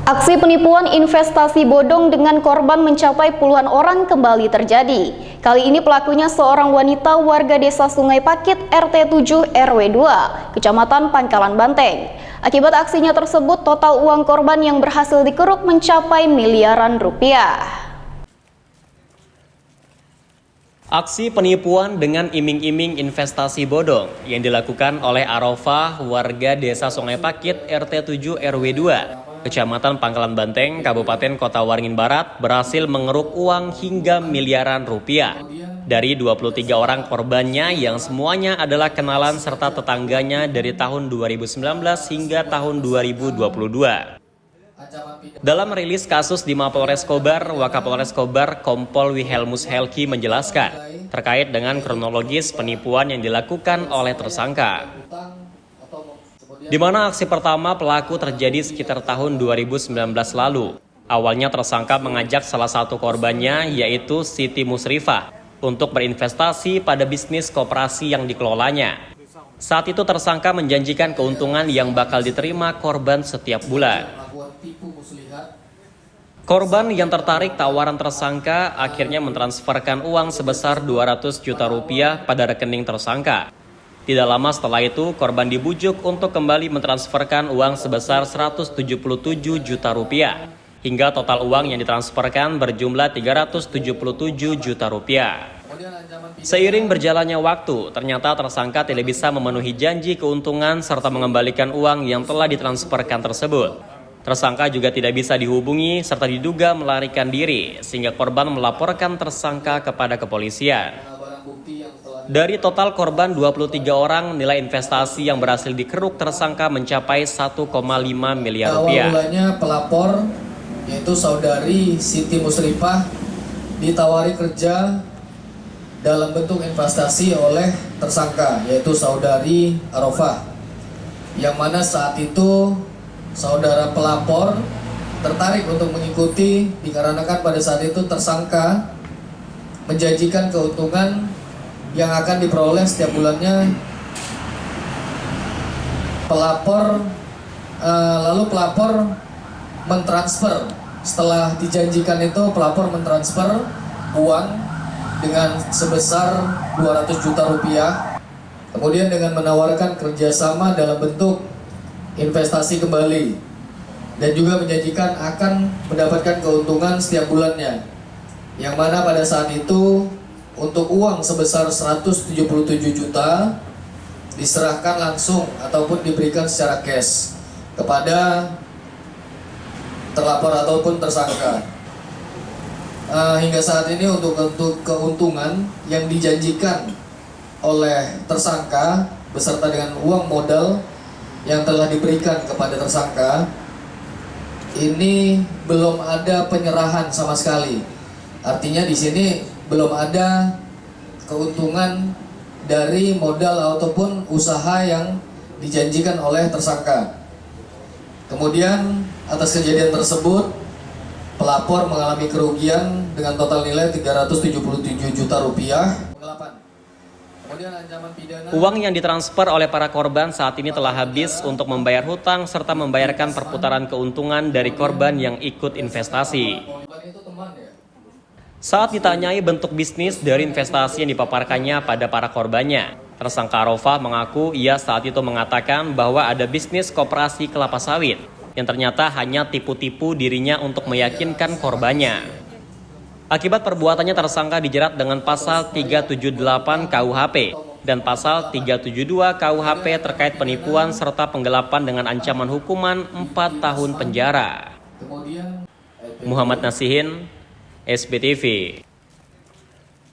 Aksi penipuan investasi bodong dengan korban mencapai puluhan orang kembali terjadi. Kali ini pelakunya seorang wanita warga desa Sungai Pakit RT 7 RW 2, Kecamatan Pangkalan Banteng. Akibat aksinya tersebut, total uang korban yang berhasil dikeruk mencapai miliaran rupiah. Aksi penipuan dengan iming-iming investasi bodong yang dilakukan oleh Arofah, warga desa Sungai Pakit RT 7 RW 2, Kecamatan Pangkalan Banteng, Kabupaten Kota Waringin Barat, berhasil mengeruk uang hingga miliaran rupiah dari 23 orang korbannya yang semuanya adalah kenalan serta tetangganya dari tahun 2019 hingga tahun 2022. Dalam rilis kasus di Mapolres Kobar, Wakapolres Kobar Kompol Wilhelmus Helki menjelaskan terkait dengan kronologis penipuan yang dilakukan oleh tersangka. Di mana aksi pertama pelaku terjadi sekitar tahun 2019 lalu. Awalnya tersangka mengajak salah satu korbannya yaitu Siti Musrifah untuk berinvestasi pada bisnis koperasi yang dikelolanya. Saat itu tersangka menjanjikan keuntungan yang bakal diterima korban setiap bulan. Korban yang tertarik tawaran tersangka akhirnya mentransferkan uang sebesar 200 juta rupiah pada rekening tersangka. Tidak lama setelah itu, korban dibujuk untuk kembali mentransferkan uang sebesar 177 juta rupiah. Hingga total uang yang ditransferkan berjumlah 377 juta rupiah. Seiring berjalannya waktu, ternyata tersangka tidak bisa memenuhi janji keuntungan serta mengembalikan uang yang telah ditransferkan tersebut. Tersangka juga tidak bisa dihubungi serta diduga melarikan diri, sehingga korban melaporkan tersangka kepada kepolisian. Dari total korban 23 orang, nilai investasi yang berhasil dikeruk tersangka mencapai 1,5 miliar rupiah. Awal mulanya pelapor, yaitu saudari Siti Musrifah, ditawari kerja dalam bentuk investasi oleh tersangka, yaitu saudari Arofah. Yang mana saat itu saudara pelapor tertarik untuk mengikuti dikarenakan pada saat itu tersangka menjanjikan keuntungan yang akan diperoleh setiap bulannya. Lalu pelapor mentransfer, setelah dijanjikan itu pelapor mentransfer uang dengan sebesar 200 juta rupiah, kemudian dengan menawarkan kerjasama dalam bentuk investasi kembali dan juga menjanjikan akan mendapatkan keuntungan setiap bulannya, yang mana pada saat itu untuk uang sebesar 177 juta diserahkan langsung ataupun diberikan secara cash kepada terlapor ataupun tersangka. Hingga saat ini untuk keuntungan yang dijanjikan oleh tersangka beserta dengan uang modal yang telah diberikan kepada tersangka, ini belum ada penyerahan sama sekali. Artinya di sini belum ada keuntungan dari modal ataupun usaha yang dijanjikan oleh tersangka. Kemudian atas kejadian tersebut, pelapor mengalami kerugian dengan total nilai 377 juta rupiah. Uang yang ditransfer oleh para korban saat ini telah habis untuk membayar hutang serta membayarkan perputaran keuntungan dari korban yang ikut investasi. Saat ditanyai bentuk bisnis dari investasi yang dipaparkannya pada para korbannya, tersangka Arofah mengaku ia saat itu mengatakan bahwa ada bisnis koperasi kelapa sawit yang ternyata hanya tipu-tipu dirinya untuk meyakinkan korbannya. Akibat perbuatannya tersangka dijerat dengan pasal 378 KUHP dan pasal 372 KUHP terkait penipuan serta penggelapan dengan ancaman hukuman 4 tahun penjara. Muhammad Nasihin, SBTV.